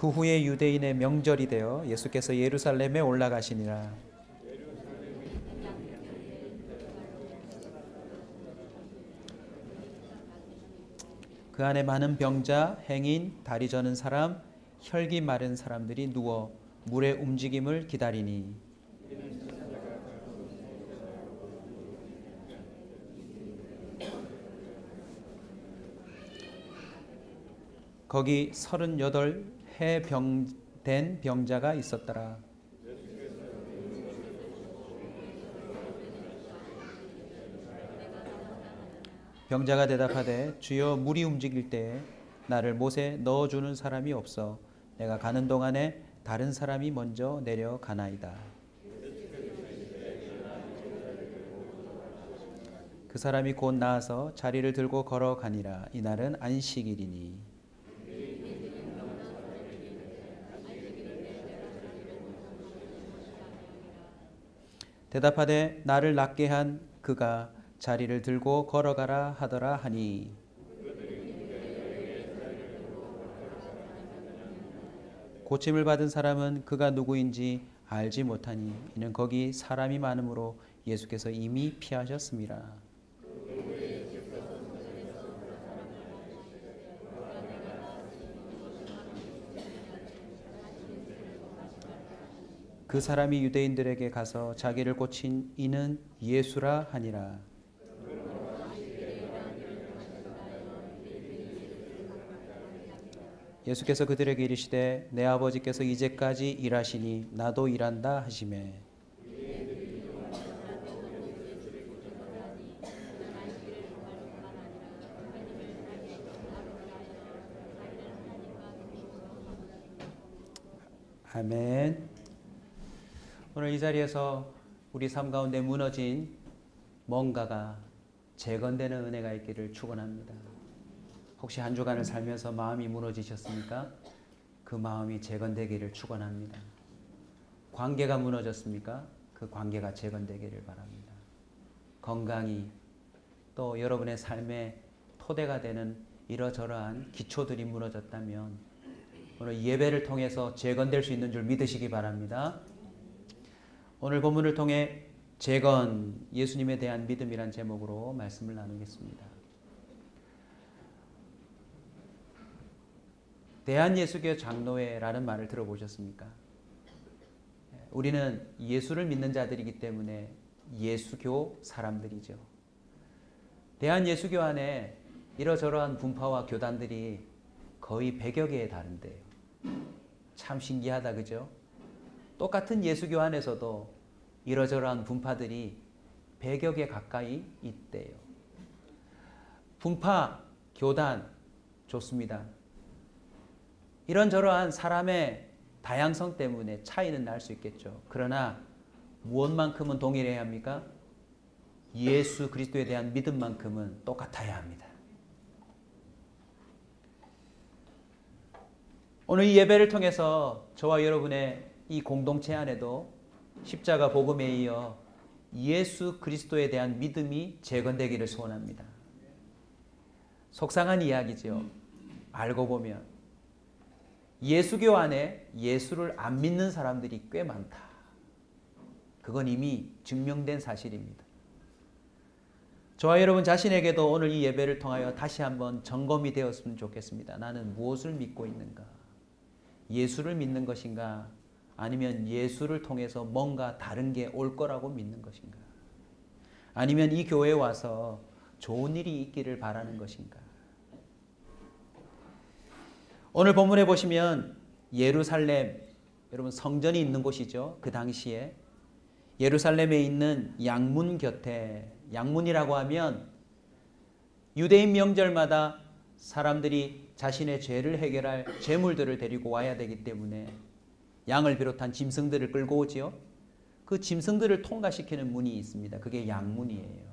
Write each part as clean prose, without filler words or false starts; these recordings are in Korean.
그 후에 유대인의 명절이 되어 예수께서 예루살렘에 올라가시니라. 그 안에 많은 병자, 행인, 다리 저는 사람, 혈기 마른 사람들이 누워 물의 움직임을 기다리니 거기 38해 된 병자가 있었더라. 병자가 대답하되 주여 물이 움직일 때에 나를 못에 넣어주는 사람이 없어 내가 가는 동안에 다른 사람이 먼저 내려가나이다. 그 사람이 곧 나아서 자리를 들고 걸어가니라. 이날은 안식일이니 대답하되 나를 낫게 한 그가 자리를 들고 걸어가라 하더라 하니 고침을 받은 사람은 그가 누구인지 알지 못하니 이는 거기 사람이 많으므로 예수께서 이미 피하셨습니다. 그 사람이 유대인들에게 가서 자기를 고친 이는 예수라 하니라. 예수께서 그들에게 이르시되 내 아버지께서 이제까지 일하시니 나도 일한다 하시매 아멘. 오늘 이 자리에서 우리 삶 가운데 무너진 뭔가가 재건되는 은혜가 있기를 축원합니다. 혹시 한 주간을 살면서 마음이 무너지셨습니까? 그 마음이 재건되기를 축원합니다. 관계가 무너졌습니까? 그 관계가 재건되기를 바랍니다. 건강이 또 여러분의 삶의 토대가 되는 이러저러한 기초들이 무너졌다면 오늘 예배를 통해서 재건될 수 있는 줄 믿으시기 바랍니다. 오늘 본문을 통해 재건, 예수님에 대한 믿음이란 제목으로 말씀을 나누겠습니다. 대한예수교 장로회라는 말을 들어보셨습니까? 우리는 예수를 믿는 자들이기 때문에 예수교 사람들이죠. 대한예수교 안에 이러저러한 분파와 교단들이 거의 100여 개에 다른데요. 참 신기하다, 그죠? 똑같은 예수교 안에서도 이러저러한 분파들이 100여 개 가까이 있대요. 분파, 교단 좋습니다. 이런저러한 사람의 다양성 때문에 차이는 날 수 있겠죠. 그러나 무엇만큼은 동일해야 합니까? 예수 그리스도에 대한 믿음만큼은 똑같아야 합니다. 오늘 이 예배를 통해서 저와 여러분의 이 공동체 안에도 십자가 복음에 이어 예수 그리스도에 대한 믿음이 재건되기를 소원합니다. 속상한 이야기죠. 알고 보면 예수교 안에 예수를 안 믿는 사람들이 꽤 많다. 그건 이미 증명된 사실입니다. 저와 여러분 자신에게도 오늘 이 예배를 통하여 다시 한번 점검이 되었으면 좋겠습니다. 나는 무엇을 믿고 있는가? 예수를 믿는 것인가? 아니면 예수를 통해서 뭔가 다른 게 올 거라고 믿는 것인가? 아니면 이 교회에 와서 좋은 일이 있기를 바라는 것인가? 오늘 본문에 보시면 예루살렘, 여러분 성전이 있는 곳이죠. 그 당시에 예루살렘에 있는 양문 곁에, 양문이라고 하면 유대인 명절마다 사람들이 자신의 죄를 해결할 제물들을 데리고 와야 되기 때문에 양을 비롯한 짐승들을 끌고 오지요. 그 짐승들을 통과시키는 문이 있습니다. 그게 양문이에요.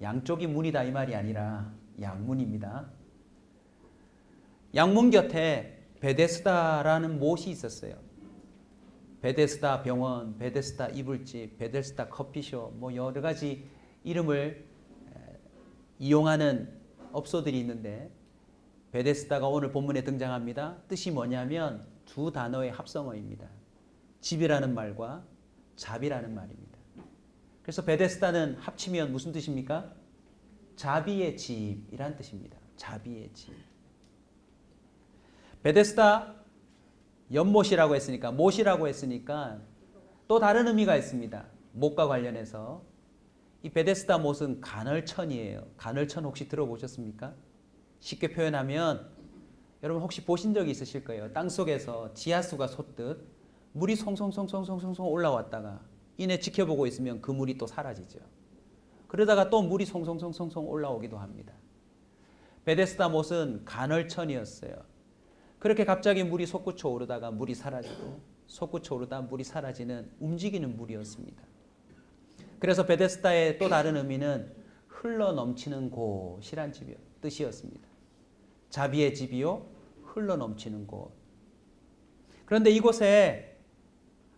양쪽이 문이다 이 말이 아니라 양문입니다. 양문 곁에 베데스다라는 못이 있었어요. 베데스다 병원, 베데스다 이불집, 베데스다 커피숍, 뭐 여러 가지 이름을 이용하는 업소들이 있는데 베데스다가 오늘 본문에 등장합니다. 뜻이 뭐냐면 두 단어의 합성어입니다. 집이라는 말과 자비라는 말입니다. 그래서 베데스다는 합치면 무슨 뜻입니까? 자비의 집이란 뜻입니다. 자비의 집. 베데스다 연못이라고 했으니까, 못이라고 했으니까 또 다른 의미가 있습니다. 못과 관련해서. 이 베데스다 못은 간헐천이에요. 간헐천 혹시 들어보셨습니까? 쉽게 표현하면 여러분 혹시 보신 적이 있으실 거예요. 땅속에서 지하수가 솟듯 물이 송송송송송송 올라왔다가 이내 지켜보고 있으면 그 물이 또 사라지죠. 그러다가 또 물이 송송송송송 올라오기도 합니다. 베데스다 못은 간헐천이었어요. 그렇게 갑자기 물이 솟구쳐 오르다가 물이 사라지고 솟구쳐 오르다 물이 사라지는 움직이는 물이었습니다. 그래서 베데스다의 또 다른 의미는 흘러 넘치는 곳이란 뜻이었습니다. 자비의 집이요, 흘러 넘치는 곳. 그런데 이곳에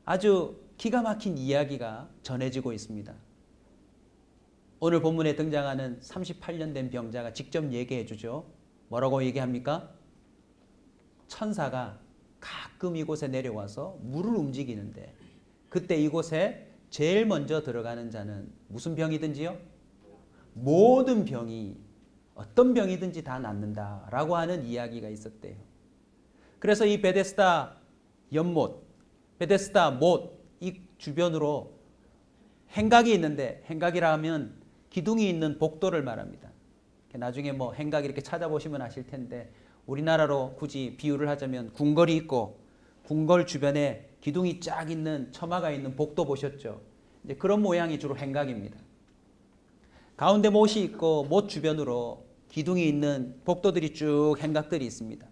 아주 기가 막힌 이야기가 전해지고 있습니다. 오늘 본문에 등장하는 38년 된 병자가 직접 얘기해 주죠. 뭐라고 얘기합니까? 천사가 가끔 이곳에 내려와서 물을 움직이는데 그때 이곳에 제일 먼저 들어가는 자는 무슨 병이든지요? 모든 병이 어떤 병이든지 다 낫는다라고 하는 이야기가 있었대요. 그래서 이 베데스다 연못, 베데스다 못, 이 주변으로 행각이 있는데, 행각이라 하면 기둥이 있는 복도를 말합니다. 나중에 뭐 행각 이렇게 찾아보시면 아실 텐데 우리나라로 굳이 비유를 하자면 궁궐이 있고 궁궐 주변에 기둥이 쫙 있는 처마가 있는 복도 보셨죠? 이제 그런 모양이 주로 행각입니다. 가운데 못이 있고 못 주변으로 기둥이 있는 복도들이 쭉 행각들이 있습니다.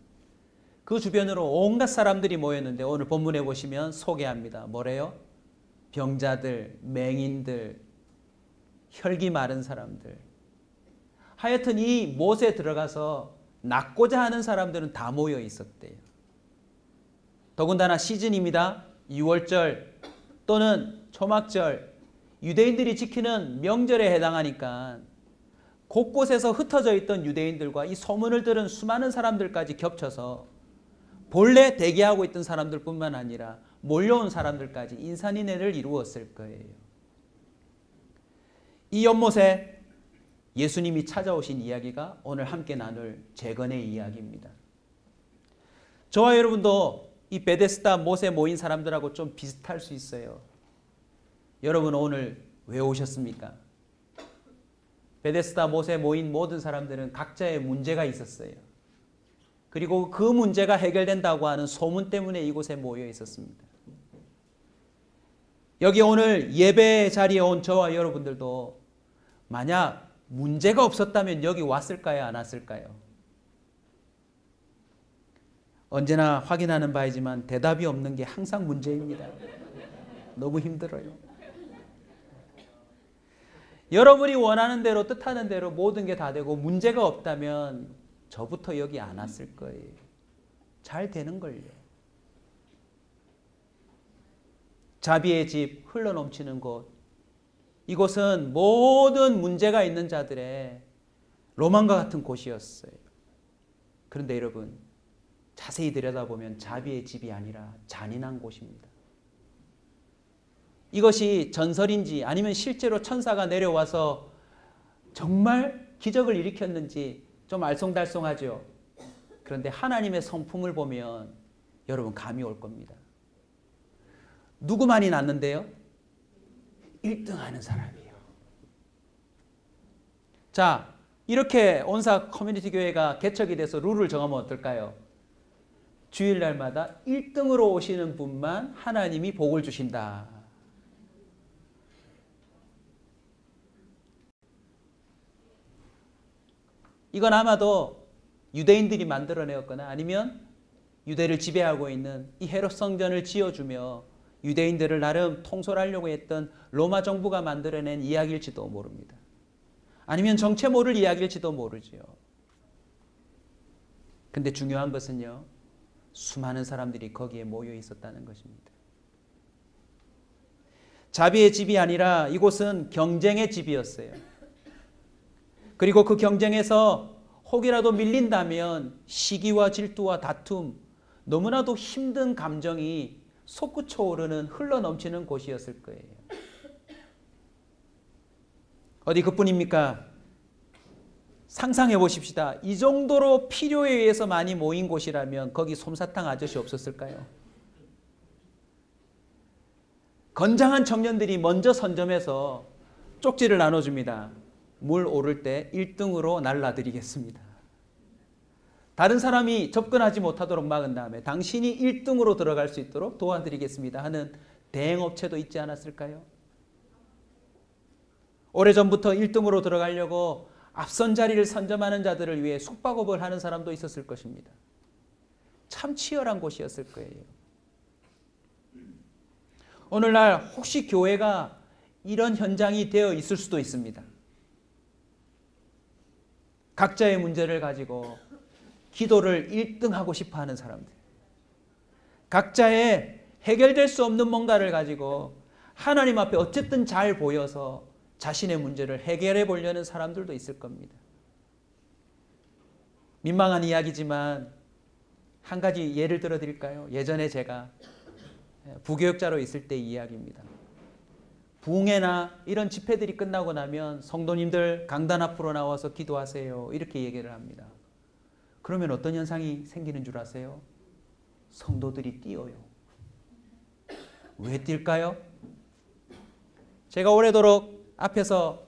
그 주변으로 온갖 사람들이 모였는데 오늘 본문에 보시면 소개합니다. 뭐래요? 병자들, 맹인들, 혈기 마른 사람들. 하여튼 이 못에 들어가서 낫고자 하는 사람들은 다 모여 있었대요. 더군다나 시즌입니다. 6월절 또는 초막절, 유대인들이 지키는 명절에 해당하니까 곳곳에서 흩어져 있던 유대인들과 이 소문을 들은 수많은 사람들까지 겹쳐서 본래 대기하고 있던 사람들뿐만 아니라 몰려온 사람들까지 인산인해를 이루었을 거예요. 이 연못에 예수님이 찾아오신 이야기가 오늘 함께 나눌 재건의 이야기입니다. 저와 여러분도 이 베데스다 못에 모인 사람들하고 좀 비슷할 수 있어요. 여러분 오늘 왜 오셨습니까? 베데스다 못에 모인 모든 사람들은 각자의 문제가 있었어요. 그리고 그 문제가 해결된다고 하는 소문 때문에 이곳에 모여 있었습니다. 여기 오늘 예배 자리에 온 저와 여러분들도 만약 문제가 없었다면 여기 왔을까요? 안 왔을까요? 언제나 확인하는 바이지만 대답이 없는 게 항상 문제입니다. 너무 힘들어요. 여러분이 원하는 대로 뜻하는 대로 모든 게 다 되고 문제가 없다면 저부터 여기 안 왔을 거예요. 잘 되는걸요. 자비의 집 흘러넘치는 곳. 이곳은 모든 문제가 있는 자들의 로망과 같은 곳이었어요. 그런데 여러분 자세히 들여다보면 자비의 집이 아니라 잔인한 곳입니다. 이것이 전설인지 아니면 실제로 천사가 내려와서 정말 기적을 일으켰는지 좀 알쏭달쏭하죠. 그런데 하나님의 성품을 보면 여러분 감이 올 겁니다. 누구만이 낫는데요? 1등 하는 사람이에요. 자, 이렇게 온사 커뮤니티 교회가 개척이 돼서 룰을 정하면 어떨까요? 주일날마다 1등으로 오시는 분만 하나님이 복을 주신다. 이건 아마도 유대인들이 만들어내었거나 아니면 유대를 지배하고 있는 이 헤롯 성전을 지어주며 유대인들을 나름 통솔하려고 했던 로마 정부가 만들어낸 이야기일지도 모릅니다. 아니면 정체 모를 이야기일지도 모르지요. 근데 중요한 것은요, 수많은 사람들이 거기에 모여 있었다는 것입니다. 자비의 집이 아니라 이곳은 경쟁의 집이었어요. 그리고 그 경쟁에서 혹이라도 밀린다면 시기와 질투와 다툼, 너무나도 힘든 감정이 솟구쳐 오르는 흘러넘치는 곳이었을 거예요. 어디 그뿐입니까? 상상해 보십시다. 이 정도로 필요에 의해서 많이 모인 곳이라면 거기 솜사탕 아저씨 없었을까요? 건장한 청년들이 먼저 선점해서 쪽지를 나눠줍니다. 물 오를 때 1등으로 날라드리겠습니다. 다른 사람이 접근하지 못하도록 막은 다음에 당신이 1등으로 들어갈 수 있도록 도와드리겠습니다 하는 대행업체도 있지 않았을까요? 오래전부터 1등으로 들어가려고 앞선 자리를 선점하는 자들을 위해 숙박업을 하는 사람도 있었을 것입니다. 참 치열한 곳이었을 거예요. 오늘날 혹시 교회가 이런 현장이 되어 있을 수도 있습니다. 각자의 문제를 가지고 기도를 1등하고 싶어 하는 사람들. 각자의 해결될 수 없는 뭔가를 가지고 하나님 앞에 어쨌든 잘 보여서 자신의 문제를 해결해 보려는 사람들도 있을 겁니다. 민망한 이야기지만 한 가지 예를 들어 드릴까요? 예전에 제가 부교육자로 있을 때 이야기입니다. 부흥회나 이런 집회들이 끝나고 나면 성도님들 강단 앞으로 나와서 기도하세요. 이렇게 얘기를 합니다. 그러면 어떤 현상이 생기는 줄 아세요? 성도들이 뛰어요. 왜 뛸까요? 제가 오래도록 앞에서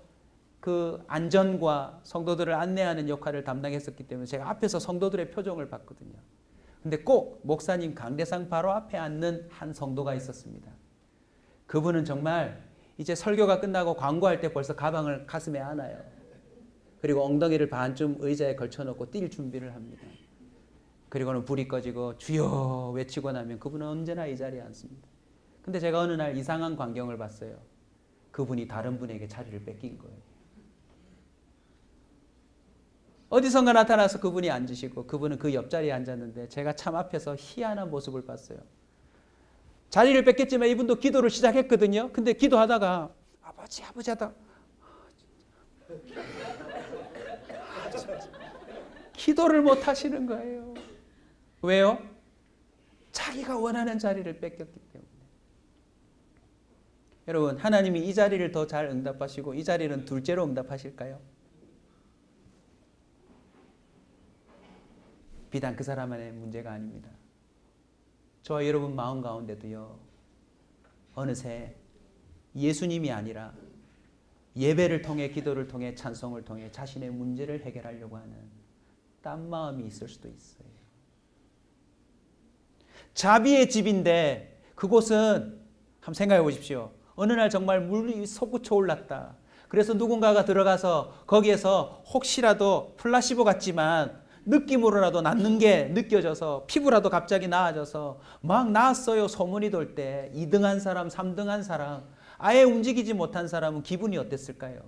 그 안전과 성도들을 안내하는 역할을 담당했었기 때문에 제가 앞에서 성도들의 표정을 봤거든요. 근데 꼭 목사님 강대상 바로 앞에 앉는 한 성도가 있었습니다. 그분은 정말 이제 설교가 끝나고 광고할 때 벌써 가방을 가슴에 안아요. 그리고 엉덩이를 반쯤 의자에 걸쳐놓고 뛸 준비를 합니다. 그리고는 불이 꺼지고 주여 외치고 나면 그분은 언제나 이 자리에 앉습니다. 근데 제가 어느 날 이상한 광경을 봤어요. 그분이 다른 분에게 자리를 뺏긴 거예요. 어디선가 나타나서 그분이 앉으시고 그분은 그 옆자리에 앉았는데 제가 참 앞에서 희한한 모습을 봤어요. 자리를 뺏겼지만 이분도 기도를 시작했거든요. 근데 기도하다가 아버지 하다 기도를 못 하시는 거예요. 왜요? 자기가 원하는 자리를 뺏겼기 때문에. 여러분, 하나님이 이 자리를 더 잘 응답하시고 이 자리는 둘째로 응답하실까요? 비단 그 사람만의 문제가 아닙니다. 저와 여러분 마음 가운데도요, 어느새 예수님이 아니라 예배를 통해 기도를 통해 찬송을 통해 자신의 문제를 해결하려고 하는 딴 마음이 있을 수도 있어요. 자비의 집인데 그곳은 한번 생각해 보십시오. 어느 날 정말 물이 솟구쳐 올랐다. 그래서 누군가가 들어가서 거기에서 혹시라도 플라시보 같지만 느낌으로라도 낫는 게 느껴져서 피부라도 갑자기 나아져서 막 나았어요 소문이 돌 때 2등한 사람, 3등한 사람, 아예 움직이지 못한 사람은 기분이 어땠을까요?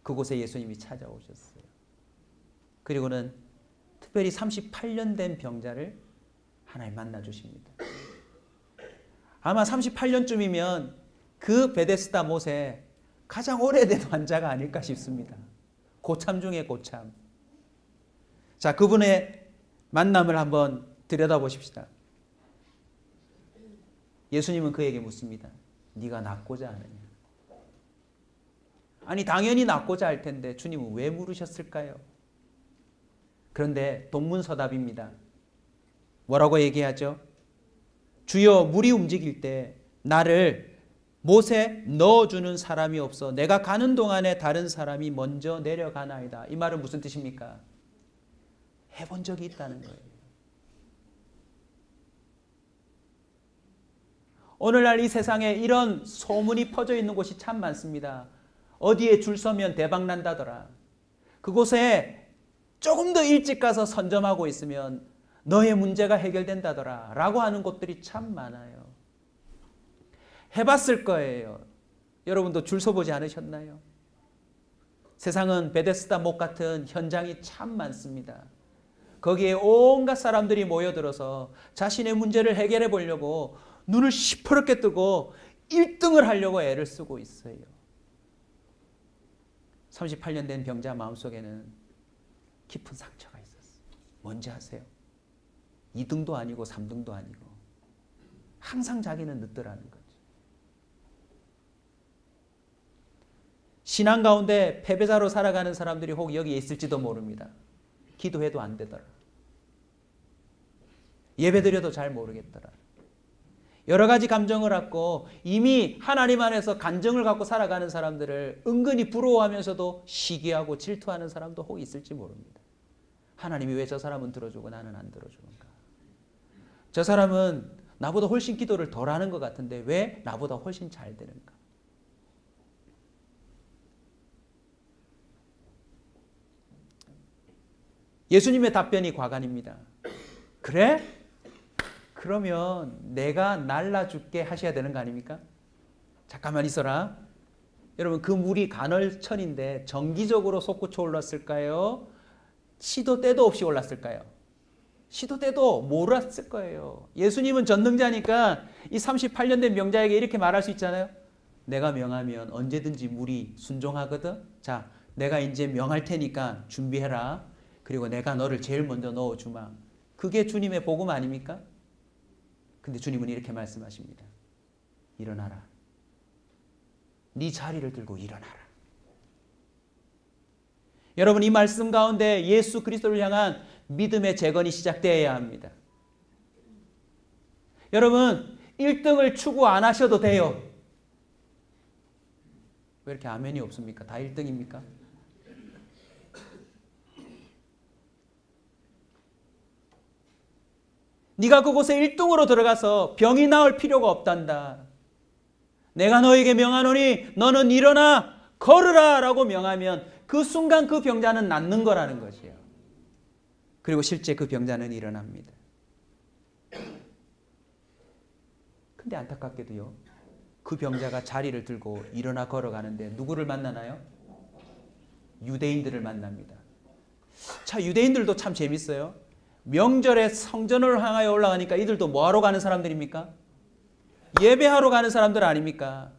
그곳에 예수님이 찾아오셨어요. 그리고는 특별히 38년 된 병자를 하나님 만나 주십니다. 아마 38년쯤이면 그 베데스다 못에 가장 오래된 환자가 아닐까 싶습니다. 고참 중에 고참. 자, 그분의 만남을 한번 들여다보십시다. 예수님은 그에게 묻습니다. 네가 낫고자 하느냐? 아니 당연히 낫고자 할 텐데 주님은 왜 물으셨을까요? 그런데 동문서답입니다. 뭐라고 얘기하죠? 주여 물이 움직일 때 나를 못에 넣어주는 사람이 없어 내가 가는 동안에 다른 사람이 먼저 내려가나이다. 이 말은 무슨 뜻입니까? 해본 적이 있다는 거예요. 오늘날 이 세상에 이런 소문이 퍼져 있는 곳이 참 많습니다. 어디에 줄 서면 대박 난다더라. 그곳에 조금 더 일찍 가서 선점하고 있으면 너의 문제가 해결된다더라 라고 하는 곳들이 참 많아요. 해봤을 거예요. 여러분도 줄 서보지 않으셨나요? 세상은 베데스다 못 같은 현장이 참 많습니다. 거기에 온갖 사람들이 모여들어서 자신의 문제를 해결해 보려고 눈을 시퍼렇게 뜨고 1등을 하려고 애를 쓰고 있어요. 38년 된 병자 마음속에는 깊은 상처가 있었어요. 뭔지 아세요? 2등도 아니고 3등도 아니고 항상 자기는 늦더라는 거죠. 신앙 가운데 패배자로 살아가는 사람들이 혹 여기에 있을지도 모릅니다. 기도해도 안 되더라. 예배드려도 잘 모르겠더라. 여러 가지 감정을 갖고 이미 하나님 안에서 간정을 갖고 살아가는 사람들을 은근히 부러워하면서도 시기하고 질투하는 사람도 혹 있을지 모릅니다. 하나님이 왜 저 사람은 들어주고 나는 안 들어주는가? 저 사람은 나보다 훨씬 기도를 덜 하는 것 같은데 왜 나보다 훨씬 잘 되는가? 예수님의 답변이 과간입니다. 그래? 그러면 내가 날라줄게 하셔야 되는 거 아닙니까? 잠깐만 있어라. 여러분 그 물이 간헐천인데 정기적으로 솟구쳐 올랐을까요? 시도 때도 없이 올랐을까요? 시도 때도 몰았을 거예요. 예수님은 전능자니까 이 38년 된 명자에게 이렇게 말할 수 있잖아요. 내가 명하면 언제든지 물이 순종하거든. 자, 내가 이제 명할 테니까 준비해라. 그리고 내가 너를 제일 먼저 넣어주마. 그게 주님의 복음 아닙니까? 근데 주님은 이렇게 말씀하십니다. 일어나라. 네 자리를 들고 일어나라. 여러분 이 말씀 가운데 예수 그리스도를 향한 믿음의 재건이 시작되어야 합니다. 여러분 1등을 추구 안 하셔도 돼요. 왜 이렇게 아멘이 없습니까? 다 1등입니까? 네가 그곳에 1등으로 들어가서 병이 나을 필요가 없단다. 내가 너에게 명하노니 너는 일어나 걸으라 라고 명하면 그 순간 그 병자는 낫는 거라는 것이에요. 그리고 실제 그 병자는 일어납니다. 근데 안타깝게도요. 그 병자가 자리를 들고 일어나 걸어가는데 누구를 만나나요? 유대인들을 만납니다. 자, 유대인들도 참 재밌어요. 명절에 성전을 향하여 올라가니까 이들도 뭐하러 가는 사람들입니까? 예배하러 가는 사람들 아닙니까?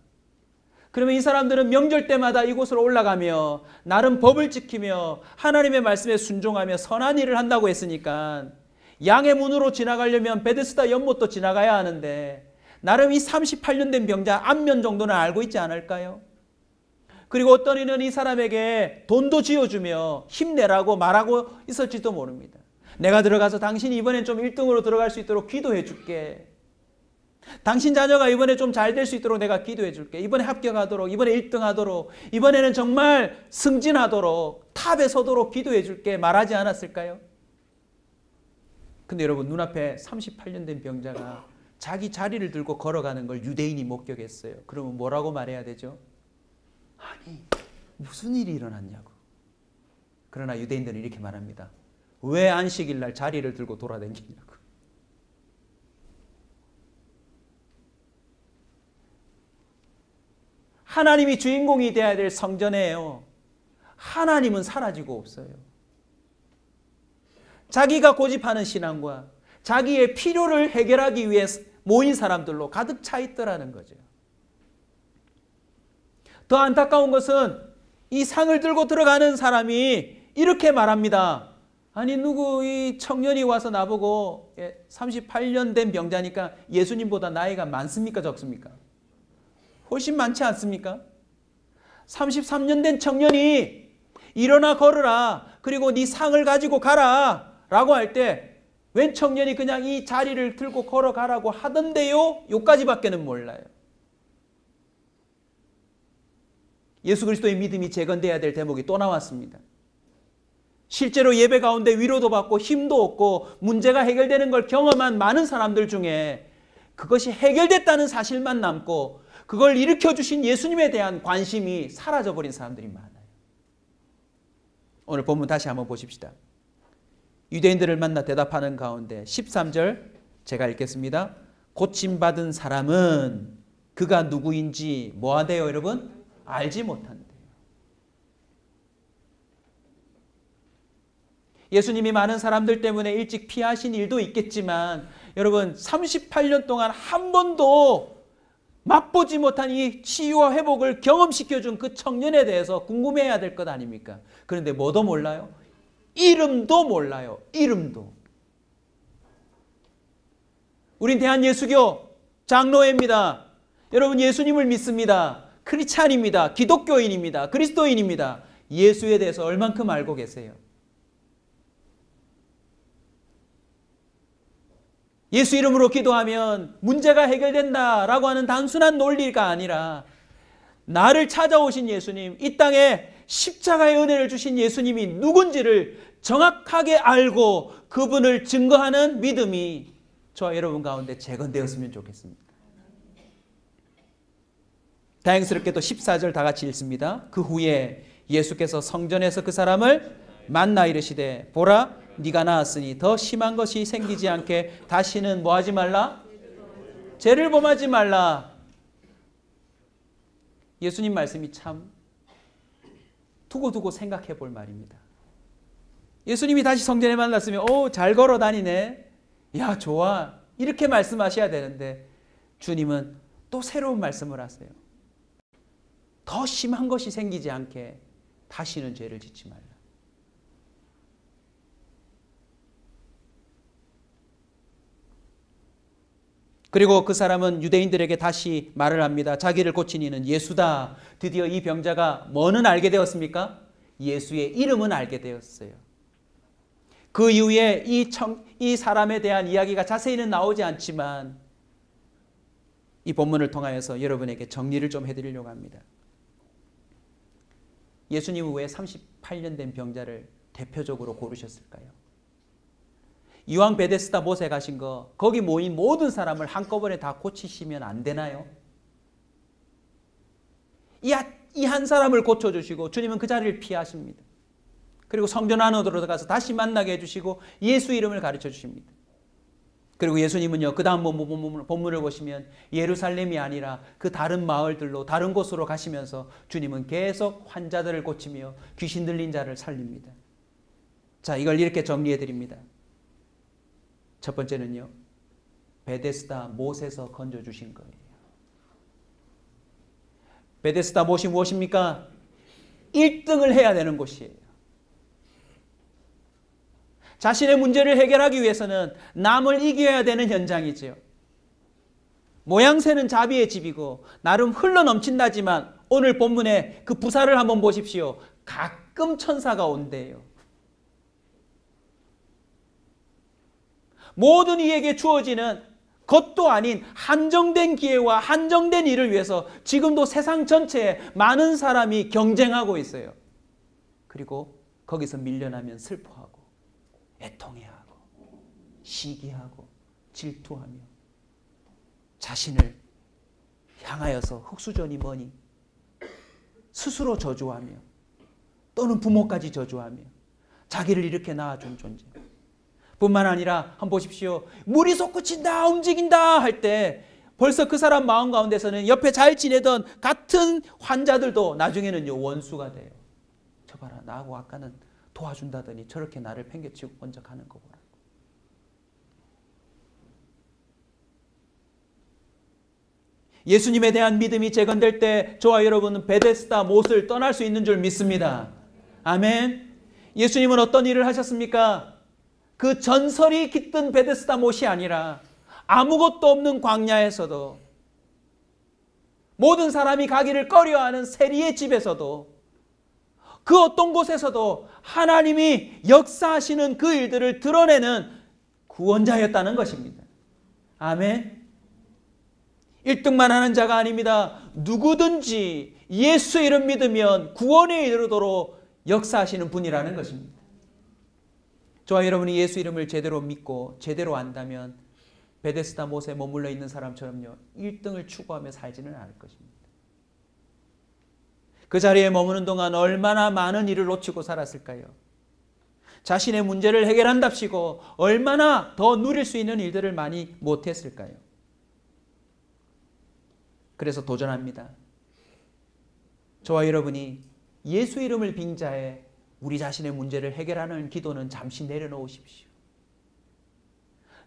그러면 이 사람들은 명절 때마다 이곳으로 올라가며 나름 법을 지키며 하나님의 말씀에 순종하며 선한 일을 한다고 했으니까 양의 문으로 지나가려면 베데스다 연못도 지나가야 하는데 나름 이 38년 된 병자 안면 정도는 알고 있지 않을까요? 그리고 어떤 이는 이 사람에게 돈도 쥐어주며 힘내라고 말하고 있을지도 모릅니다. 내가 들어가서 당신이 이번엔 좀 1등으로 들어갈 수 있도록 기도해 줄게. 당신 자녀가 이번에 좀 잘 될 수 있도록 내가 기도해 줄게. 이번에 합격하도록, 이번에 1등 하도록, 이번에는 정말 승진하도록, 탑에 서도록 기도해 줄게 말하지 않았을까요? 근데 여러분 눈앞에 38년 된 병자가 자기 자리를 들고 걸어가는 걸 유대인이 목격했어요. 그러면 뭐라고 말해야 되죠? 아니 무슨 일이 일어났냐고. 그러나 유대인들은 이렇게 말합니다. 왜 안식일 날 자리를 들고 돌아다니냐고. 하나님이 주인공이 되어야 될 성전이에요. 하나님은 사라지고 없어요. 자기가 고집하는 신앙과 자기의 필요를 해결하기 위해 모인 사람들로 가득 차 있더라는 거죠. 더 안타까운 것은 이 상을 들고 들어가는 사람이 이렇게 말합니다. 아니 누구 이 청년이 와서 나보고 38년 된 병자니까 예수님보다 나이가 많습니까 적습니까? 훨씬 많지 않습니까? 33년 된 청년이 일어나 걸으라 그리고 네 상을 가지고 가라 라고 할 때 웬 청년이 그냥 이 자리를 들고 걸어가라고 하던데요? 요까지밖에는 몰라요. 예수 그리스도의 믿음이 재건돼야 될 대목이 또 나왔습니다. 실제로 예배 가운데 위로도 받고 힘도 얻고 문제가 해결되는 걸 경험한 많은 사람들 중에 그것이 해결됐다는 사실만 남고 그걸 일으켜주신 예수님에 대한 관심이 사라져버린 사람들이 많아요. 오늘 본문 다시 한번 보십시다. 유대인들을 만나 대답하는 가운데 13절 제가 읽겠습니다. 고침받은 사람은 그가 누구인지 뭐하대요 여러분? 알지 못한대요. 예수님이 많은 사람들 때문에 일찍 피하신 일도 있겠지만 여러분 38년 동안 한 번도 맛보지 못한 이 치유와 회복을 경험시켜준 그 청년에 대해서 궁금해야 될 것 아닙니까? 그런데 뭐도 몰라요? 이름도 몰라요. 이름도. 우린 대한예수교 장로회입니다. 여러분 예수님을 믿습니다. 크리스찬입니다. 기독교인입니다. 그리스도인입니다. 예수에 대해서 얼만큼 알고 계세요? 예수 이름으로 기도하면 문제가 해결된다라고 하는 단순한 논리가 아니라 나를 찾아오신 예수님, 이 땅에 십자가의 은혜를 주신 예수님이 누군지를 정확하게 알고 그분을 증거하는 믿음이 저와 여러분 가운데 재건되었으면 좋겠습니다. 다행스럽게도 14절 다 같이 읽습니다. 그 후에 예수께서 성전에서 그 사람을 만나 이르시되 보라 네가 나았으니 더 심한 것이 생기지 않게 다시는 뭐 하지 말라? 죄를 범하지 말라. 예수님 말씀이 참 두고두고 생각해 볼 말입니다. 예수님이 다시 성전에 만났으면 잘 걸어 다니네. 야 좋아. 이렇게 말씀하셔야 되는데 주님은 또 새로운 말씀을 하세요. 더 심한 것이 생기지 않게 다시는 죄를 짓지 말라. 그리고 그 사람은 유대인들에게 다시 말을 합니다. 자기를 고친 이는 예수다. 드디어 이 병자가 뭐는 알게 되었습니까? 예수의 이름은 알게 되었어요. 그 이후에 이 사람에 대한 이야기가 자세히는 나오지 않지만 이 본문을 통하여서 여러분에게 정리를 좀 해드리려고 합니다. 예수님은 왜 38년 된 병자를 대표적으로 고르셨을까요? 이왕 베데스다 못에 가신 거 거기 모인 모든 사람을 한꺼번에 다 고치시면 안 되나요? 이 한 사람을 고쳐주시고 주님은 그 자리를 피하십니다. 그리고 성전 안으로 들어가서 다시 만나게 해주시고 예수 이름을 가르쳐 주십니다. 그리고 예수님은요, 그 다음 본문을 보시면 예루살렘이 아니라 그 다른 마을들로 다른 곳으로 가시면서 주님은 계속 환자들을 고치며 귀신 들린 자를 살립니다. 자, 이걸 이렇게 정리해 드립니다. 첫 번째는요, 베데스다 못에서 건져주신 거예요. 베데스다 못이 무엇입니까? 1등을 해야 되는 곳이에요. 자신의 문제를 해결하기 위해서는 남을 이겨야 되는 현장이지요. 모양새는 자비의 집이고 나름 흘러넘친다지만 오늘 본문의 그 부사를 한번 보십시오. 가끔 천사가 온대요. 모든 이에게 주어지는 것도 아닌 한정된 기회와 한정된 일을 위해서 지금도 세상 전체에 많은 사람이 경쟁하고 있어요. 그리고 거기서 밀려나면 슬퍼하고 애통해하고 시기하고 질투하며 자신을 향하여서 흑수저니 뭐니 스스로 저주하며 또는 부모까지 저주하며 자기를 이렇게 낳아준 존재. 뿐만 아니라 한번 보십시오. 물이 솟구친다 움직인다 할 때 벌써 그 사람 마음 가운데서는 옆에 잘 지내던 같은 환자들도 나중에는요 원수가 돼요. 저 봐라, 나하고 아까는 도와준다더니 저렇게 나를 팽개치고 먼저 가는 거 보라. 예수님에 대한 믿음이 재건될 때 저와 여러분은 베데스다 못을 떠날 수 있는 줄 믿습니다. 아멘. 예수님은 어떤 일을 하셨습니까? 그 전설이 깃든 베데스다 못이 아니라 아무것도 없는 광야에서도 모든 사람이 가기를 꺼려하는 세리의 집에서도 그 어떤 곳에서도 하나님이 역사하시는 그 일들을 드러내는 구원자였다는 것입니다. 아멘. 1등만 하는 자가 아닙니다. 누구든지 예수 이름 믿으면 구원에 이르도록 역사하시는 분이라는 것입니다. 저와 여러분이 예수 이름을 제대로 믿고 제대로 안다면 베데스다 못에 머물러 있는 사람처럼요 1등을 추구하며 살지는 않을 것입니다. 그 자리에 머무는 동안 얼마나 많은 일을 놓치고 살았을까요? 자신의 문제를 해결한답시고 얼마나 더 누릴 수 있는 일들을 많이 못했을까요? 그래서 도전합니다. 저와 여러분이 예수 이름을 빙자해 우리 자신의 문제를 해결하는 기도는 잠시 내려놓으십시오.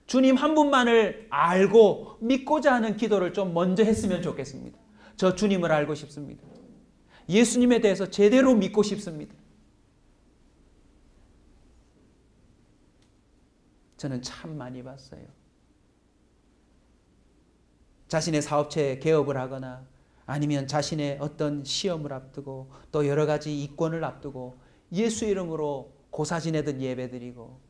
주님 한 분만을 알고 믿고자 하는 기도를 좀 먼저 했으면 좋겠습니다. 저 주님을 알고 싶습니다. 예수님에 대해서 제대로 믿고 싶습니다. 저는 참 많이 봤어요. 자신의 사업체 개업을 하거나 아니면 자신의 어떤 시험을 앞두고 또 여러 가지 이권을 앞두고 예수 이름으로 고사 지내듯 예배드리고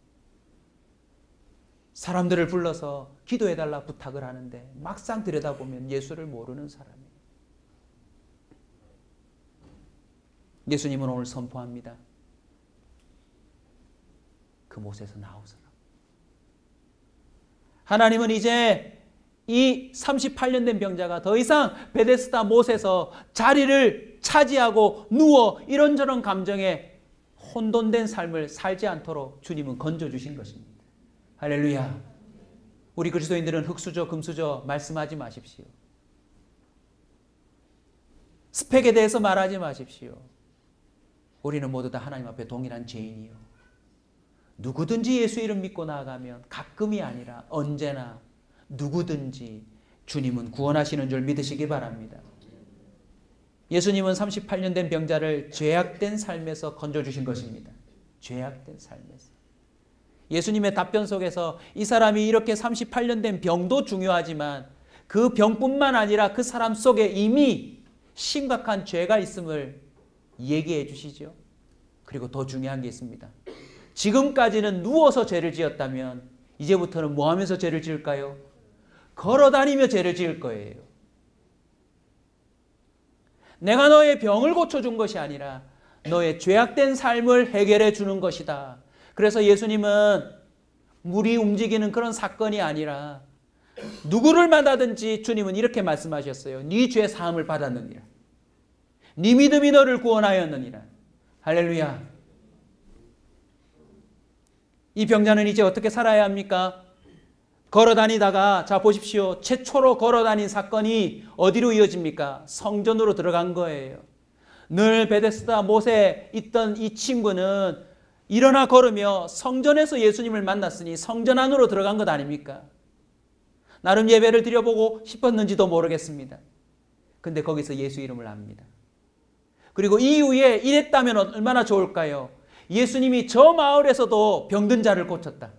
사람들을 불러서 기도해달라 부탁을 하는데 막상 들여다보면 예수를 모르는 사람이에요. 예수님은 오늘 선포합니다. 그곳에서 나오소서. 하나님은 이제 이 38년 된 병자가 더 이상 베데스다 못에서 자리를 차지하고 누워 이런저런 감정에 혼돈된 삶을 살지 않도록 주님은 건져주신 것입니다. 할렐루야. 우리 그리스도인들은 흙수저 금수저 말씀하지 마십시오. 스펙에 대해서 말하지 마십시오. 우리는 모두 다 하나님 앞에 동일한 죄인이요. 누구든지 예수 이름 믿고 나아가면 가끔이 아니라 언제나 누구든지 주님은 구원하시는 줄 믿으시기 바랍니다. 예수님은 38년 된 병자를 죄악된 삶에서 건져주신 것입니다. 죄악된 삶에서. 예수님의 답변 속에서 이 사람이 이렇게 38년 된 병도 중요하지만 그 병뿐만 아니라 그 사람 속에 이미 심각한 죄가 있음을 얘기해 주시죠. 그리고 더 중요한 게 있습니다. 지금까지는 누워서 죄를 지었다면 이제부터는 뭐 하면서 죄를 지을까요? 걸어다니며 죄를 지을 거예요. 내가 너의 병을 고쳐준 것이 아니라 너의 죄악된 삶을 해결해 주는 것이다. 그래서 예수님은 물이 움직이는 그런 사건이 아니라 누구를 만나든지 주님은 이렇게 말씀하셨어요. 네 죄 사함을 받았느니라. 네 믿음이 너를 구원하였느니라. 할렐루야. 이 병자는 이제 어떻게 살아야 합니까? 걸어다니다가 자 보십시오. 최초로 걸어다닌 사건이 어디로 이어집니까? 성전으로 들어간 거예요. 늘 베데스다 못에 있던 이 친구는 일어나 걸으며 성전에서 예수님을 만났으니 성전 안으로 들어간 것 아닙니까? 나름 예배를 드려보고 싶었는지도 모르겠습니다. 근데 거기서 예수 이름을 압니다. 그리고 이후에 이랬다면 얼마나 좋을까요? 예수님이 저 마을에서도 병든 자를 고쳤다.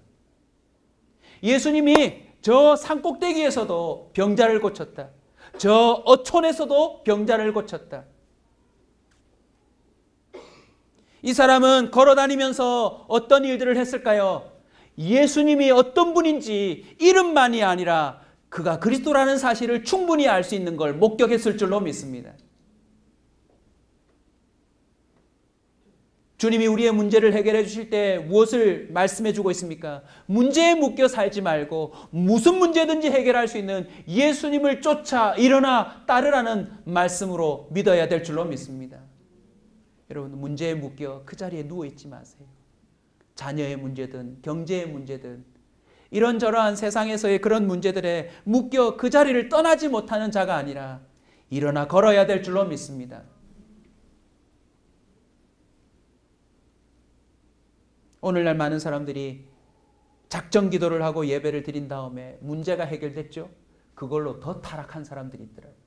예수님이 저 산꼭대기에서도 병자를 고쳤다. 저 어촌에서도 병자를 고쳤다. 이 사람은 걸어다니면서 어떤 일들을 했을까요? 예수님이 어떤 분인지 이름만이 아니라 그가 그리스도라는 사실을 충분히 알 수 있는 걸 목격했을 줄로 믿습니다. 주님이 우리의 문제를 해결해 주실 때 무엇을 말씀해 주고 있습니까? 문제에 묶여 살지 말고 무슨 문제든지 해결할 수 있는 예수님을 쫓아 일어나 따르라는 말씀으로 믿어야 될 줄로 믿습니다. 여러분, 문제에 묶여 그 자리에 누워있지 마세요. 자녀의 문제든 경제의 문제든 이런저러한 세상에서의 그런 문제들에 묶여 그 자리를 떠나지 못하는 자가 아니라 일어나 걸어야 될 줄로 믿습니다. 오늘날 많은 사람들이 작정 기도를 하고 예배를 드린 다음에 문제가 해결됐죠? 그걸로 더 타락한 사람들이 있더라고요.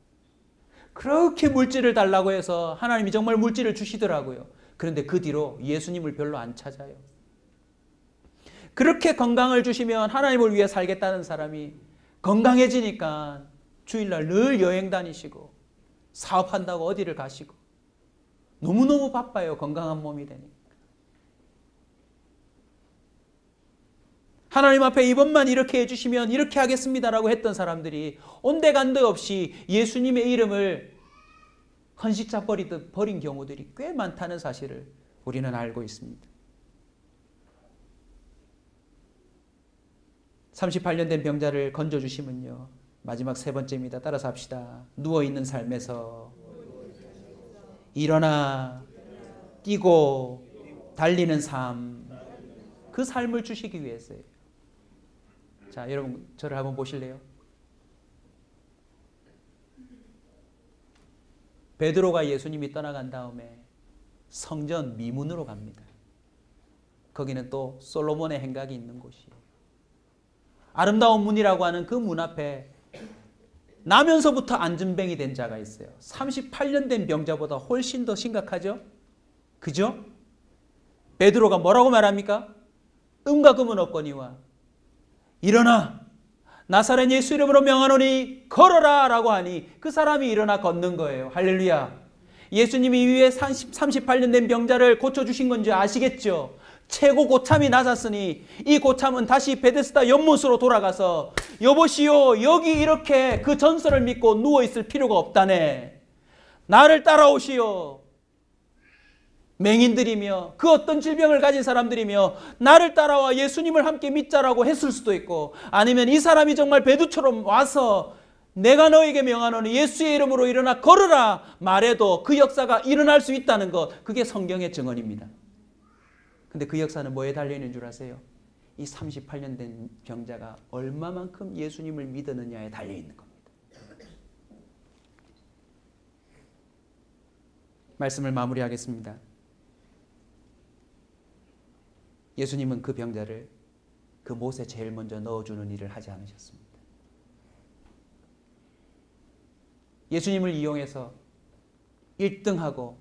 그렇게 물질을 달라고 해서 하나님이 정말 물질을 주시더라고요. 그런데 그 뒤로 예수님을 별로 안 찾아요. 그렇게 건강을 주시면 하나님을 위해 살겠다는 사람이 건강해지니까 주일날 늘 여행 다니시고 사업한다고 어디를 가시고 너무너무 바빠요. 건강한 몸이 되니까. 하나님 앞에 이번만 이렇게 해주시면 이렇게 하겠습니다라고 했던 사람들이 온데간데 없이 예수님의 이름을 헌시자 버리듯 버린 경우들이 꽤 많다는 사실을 우리는 알고 있습니다. 38년 된 병자를 건져주시면요. 마지막 세 번째입니다. 따라서 합시다. 누워있는 삶에서 일어나 뛰고 달리는 삶, 그 삶을 주시기 위해서예요. 자, 여러분 저를 한번 보실래요? 베드로가 예수님이 떠나간 다음에 성전 미문으로 갑니다. 거기는 또 솔로몬의 행각이 있는 곳이에요. 아름다운 문이라고 하는 그 문 앞에 나면서부터 안진뱅이 된 자가 있어요. 38년 된 병자보다 훨씬 더 심각하죠? 그죠? 베드로가 뭐라고 말합니까? 음과 금은 없거니와 일어나 나사렛 예수 이름으로 명하노니 걸어라 라고 하니 그 사람이 일어나 걷는 거예요. 할렐루야. 예수님이 위에 38년 된 병자를 고쳐주신 건지 아시겠죠? 최고 고참이 낮았으니 이 고참은 다시 베데스다 연못으로 돌아가서 여보시오 여기 이렇게 그 전설을 믿고 누워있을 필요가 없다네. 나를 따라오시오. 맹인들이며 그 어떤 질병을 가진 사람들이며 나를 따라와 예수님을 함께 믿자라고 했을 수도 있고, 아니면 이 사람이 정말 베드처럼 와서 내가 너에게 명하노니 예수의 이름으로 일어나 걸으라 말해도 그 역사가 일어날 수 있다는 것, 그게 성경의 증언입니다. 근데 그 역사는 뭐에 달려있는 줄 아세요? 이 38년 된 병자가 얼마만큼 예수님을 믿었느냐에 달려있는 겁니다. 말씀을 마무리하겠습니다. 예수님은 그 병자를 그 못에 제일 먼저 넣어주는 일을 하지 않으셨습니다. 예수님을 이용해서 1등하고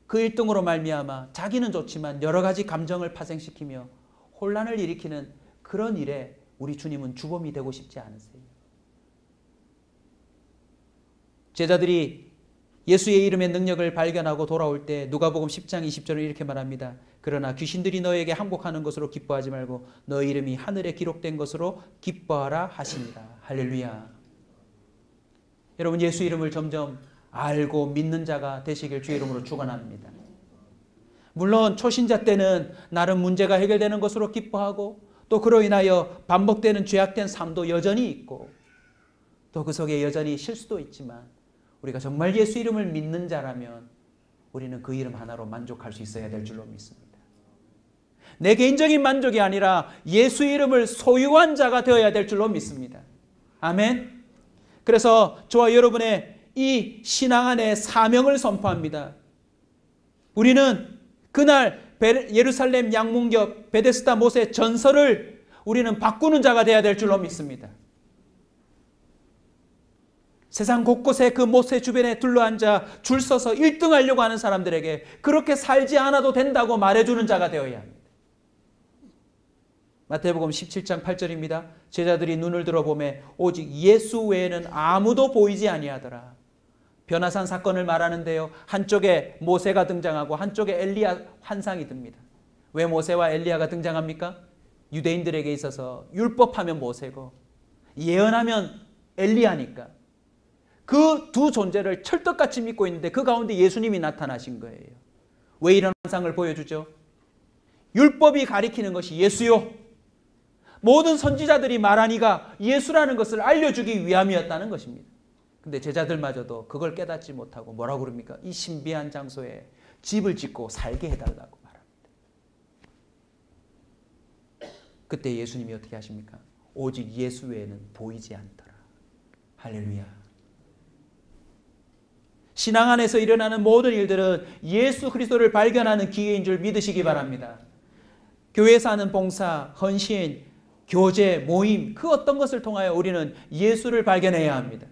그 1등으로 말미암아 자기는 좋지만 여러 가지 감정을 파생시키며 혼란을 일으키는 그런 일에 우리 주님은 주범이 되고 싶지 않으세요. 제자들이 예수의 이름의 능력을 발견하고 돌아올 때 누가복음 10장 20절을 이렇게 말합니다. 그러나 귀신들이 너에게 항복하는 것으로 기뻐하지 말고 너의 이름이 하늘에 기록된 것으로 기뻐하라 하시니라. 할렐루야. 여러분, 예수 이름을 점점 알고 믿는 자가 되시길 주의 이름으로 축원합니다. 물론 초신자 때는 나름 문제가 해결되는 것으로 기뻐하고 또 그로 인하여 반복되는 죄악된 삶도 여전히 있고 또 그 속에 여전히 실수도 있지만 우리가 정말 예수 이름을 믿는 자라면 우리는 그 이름 하나로 만족할 수 있어야 될 줄로 믿습니다. 내 개인적인 만족이 아니라 예수 이름을 소유한 자가 되어야 될 줄로 믿습니다. 아멘. 그래서 저와 여러분의 이 신앙 안에 사명을 선포합니다. 우리는 그날 예루살렘 양문격 베데스다 못의 전설을 우리는 바꾸는 자가 되어야 될 줄로 믿습니다. 세상 곳곳에 그 못의 주변에 둘러앉아 줄 서서 1등 하려고 하는 사람들에게 그렇게 살지 않아도 된다고 말해주는 자가 되어야 합니다. 마태복음 17장 8절입니다. 제자들이 눈을 들어보매 오직 예수 외에는 아무도 보이지 아니하더라. 변화산 사건을 말하는데요. 한쪽에 모세가 등장하고 한쪽에 엘리야 환상이 듭니다. 왜 모세와 엘리야가 등장합니까? 유대인들에게 있어서 율법하면 모세고 예언하면 엘리야니까 그 두 존재를 철떡같이 믿고 있는데 그 가운데 예수님이 나타나신 거예요. 왜 이런 환상을 보여주죠? 율법이 가리키는 것이 예수요. 모든 선지자들이 말하니가 예수라는 것을 알려주기 위함이었다는 것입니다. 근데 제자들마저도 그걸 깨닫지 못하고 뭐라고 그럽니까? 이 신비한 장소에 집을 짓고 살게 해달라고 말합니다. 그때 예수님이 어떻게 하십니까? 오직 예수 외에는 보이지 않더라. 할렐루야. 신앙 안에서 일어나는 모든 일들은 예수 그리스도를 발견하는 기회인 줄 믿으시기 바랍니다. 교회에서 하는 봉사, 헌신, 교제, 모임, 그 어떤 것을 통하여 우리는 예수를 발견해야 합니다.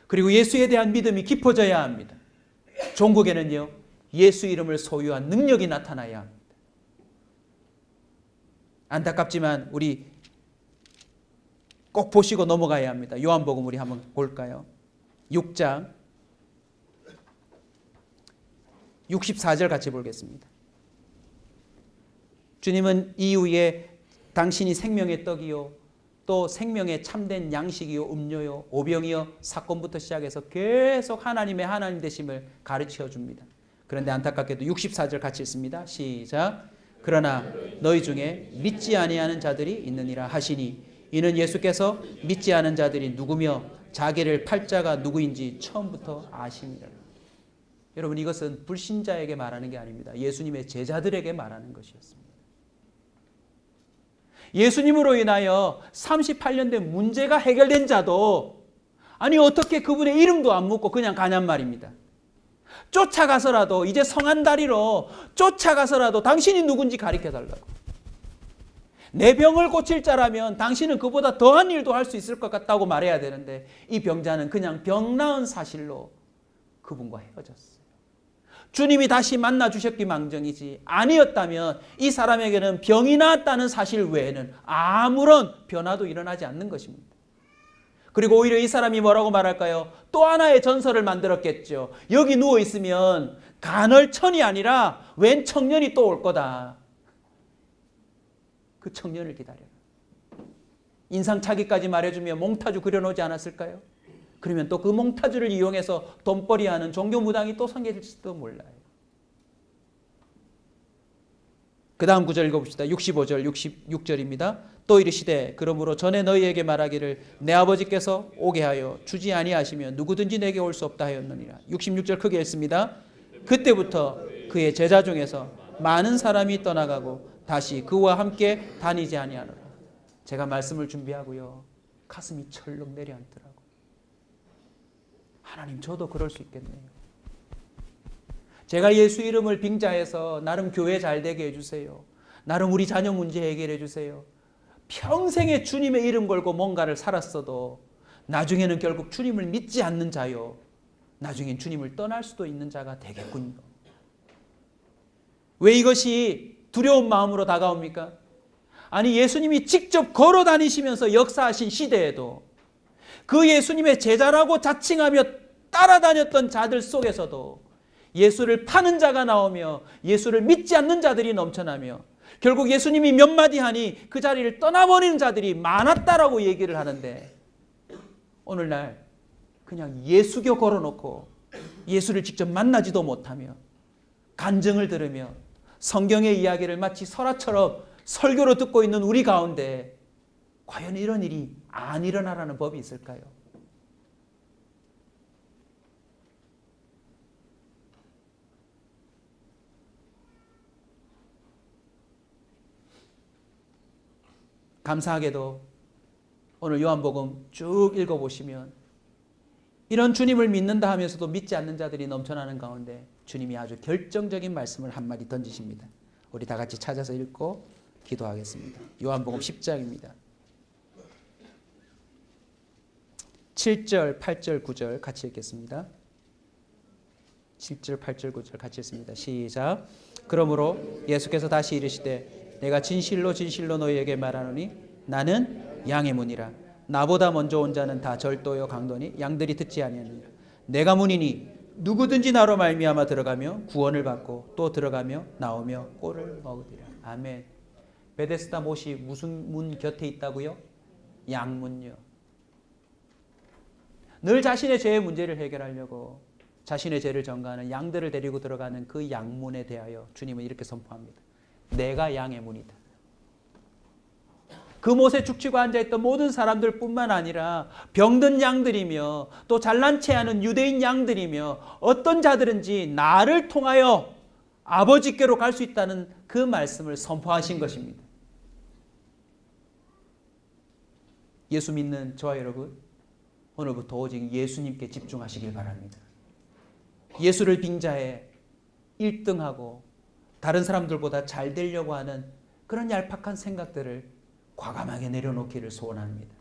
그리고 예수에 대한 믿음이 깊어져야 합니다. 종국에는요, 예수 이름을 소유한 능력이 나타나야 합니다. 안타깝지만 우리 꼭 보시고 넘어가야 합니다. 요한복음 우리 한번 볼까요? 6장 64절 같이 보겠습니다. 주님은 이후에 당신이 생명의 떡이요 또 생명의 참된 양식이요 음료요 오병이요 사건부터 시작해서 계속 하나님의 하나님 되심을 가르쳐 줍니다. 그런데 안타깝게도 64절 같이 읽습니다. 시작. 그러나 너희 중에 믿지 아니하는 자들이 있느니라 하시니 이는 예수께서 믿지 않은 자들이 누구며 자기를 팔 자가 누구인지 처음부터 아시니라. 여러분, 이것은 불신자에게 말하는 게 아닙니다. 예수님의 제자들에게 말하는 것이었습니다. 예수님으로 인하여 38년 된 문제가 해결된 자도 아니 어떻게 그분의 이름도 안 묻고 그냥 가냔 말입니다. 쫓아가서라도 이제 성한 다리로 쫓아가서라도 당신이 누군지 가르쳐달라고. 내 병을 고칠 자라면 당신은 그보다 더한 일도 할 수 있을 것 같다고 말해야 되는데 이 병자는 그냥 병 나은 사실로 그분과 헤어졌어요. 주님이 다시 만나 주셨기 망정이지 아니었다면 이 사람에게는 병이 나았다는 사실 외에는 아무런 변화도 일어나지 않는 것입니다. 그리고 오히려 이 사람이 뭐라고 말할까요? 또 하나의 전설을 만들었겠죠. 여기 누워있으면 간헐천이 아니라 웬 청년이 또 올 거다. 그 청년을 기다려라. 인상착의까지 말해주며 몽타주 그려놓지 않았을까요? 그러면 또 그 몽타주를 이용해서 돈벌이하는 종교무당이 또 생길지도 몰라요. 그 다음 구절 읽어봅시다. 65절, 66절입니다. 또 이르시되 그러므로 전에 너희에게 말하기를 내 아버지께서 오게 하여 주지 아니하시면 누구든지 내게 올 수 없다 하였느니라. 66절 크게 읽습니다. 그때부터 그의 제자 중에서 많은 사람이 떠나가고 다시 그와 함께 다니지 아니하노라. 제가 말씀을 준비하고요. 가슴이 철렁 내려앉더라고요. 하나님, 저도 그럴 수 있겠네요. 제가 예수 이름을 빙자해서 나름 교회 잘 되게 해주세요. 나름 우리 자녀 문제 해결해 주세요. 평생에 주님의 이름 걸고 뭔가를 살았어도 나중에는 결국 주님을 믿지 않는 자요. 나중엔 주님을 떠날 수도 있는 자가 되겠군요. 왜 이것이 두려운 마음으로 다가옵니까? 아니, 예수님이 직접 걸어 다니시면서 역사하신 시대에도 그 예수님의 제자라고 자칭하며 따라다녔던 자들 속에서도 예수를 파는 자가 나오며 예수를 믿지 않는 자들이 넘쳐나며 결국 예수님이 몇 마디 하니 그 자리를 떠나버리는 자들이 많았다라고 얘기를 하는데 오늘날 그냥 예수교 걸어놓고 예수를 직접 만나지도 못하며 간증을 들으며 성경의 이야기를 마치 설화처럼 설교로 듣고 있는 우리 가운데 과연 이런 일이 안 일어나라는 법이 있을까요? 감사하게도 오늘 요한복음 쭉 읽어보시면 이런 주님을 믿는다 하면서도 믿지 않는 자들이 넘쳐나는 가운데 주님이 아주 결정적인 말씀을 한마디 던지십니다. 우리 다 같이 찾아서 읽고 기도하겠습니다. 요한복음 10장입니다. 7절, 8절, 9절 같이 읽겠습니다. 7절, 8절, 9절 같이 읽습니다. 시작. 그러므로 예수께서 다시 이르시되 내가 진실로 진실로 너희에게 말하노니 나는 양의 문이라. 나보다 먼저 온 자는 다 절도요 강도니 양들이 듣지 아니하느니라. 내가 문이니 누구든지 나로 말미암아 들어가며 구원을 받고 또 들어가며 나오며 꼴을 먹으리라. 아멘. 베데스다 못이 무슨 문 곁에 있다고요? 양문요. 늘 자신의 죄의 문제를 해결하려고 자신의 죄를 전가하는 양들을 데리고 들어가는 그 양문에 대하여 주님은 이렇게 선포합니다. 내가 양의 문이다. 그 못에 죽치고 앉아있던 모든 사람들 뿐만 아니라 병든 양들이며 또 잘난 체하는 유대인 양들이며 어떤 자들은지 나를 통하여 아버지께로 갈 수 있다는 그 말씀을 선포하신 것입니다. 예수 믿는 저와 여러분, 오늘부터 오직 예수님께 집중하시길 바랍니다. 예수를 빙자해 1등하고 다른 사람들보다 잘 되려고 하는 그런 얄팍한 생각들을 과감하게 내려놓기를 소원합니다.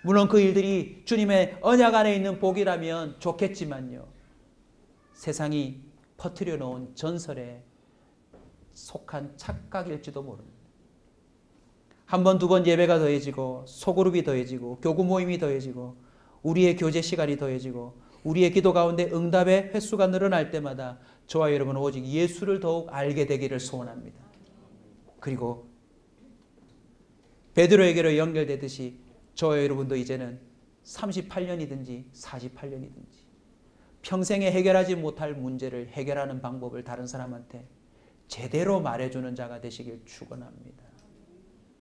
물론 그 일들이 주님의 언약 안에 있는 복이라면 좋겠지만요. 세상이 퍼뜨려 놓은 전설에 속한 착각일지도 모릅니다. 한 번, 두 번 예배가 더해지고 소그룹이 더해지고 교구 모임이 더해지고 우리의 교제 시간이 더해지고 우리의 기도 가운데 응답의 횟수가 늘어날 때마다 저와 여러분은 오직 예수를 더욱 알게 되기를 소원합니다. 그리고 베드로에게로 연결되듯이 저와 여러분도 이제는 38년이든지 48년이든지 평생에 해결하지 못할 문제를 해결하는 방법을 다른 사람한테 제대로 말해주는 자가 되시길 축원합니다.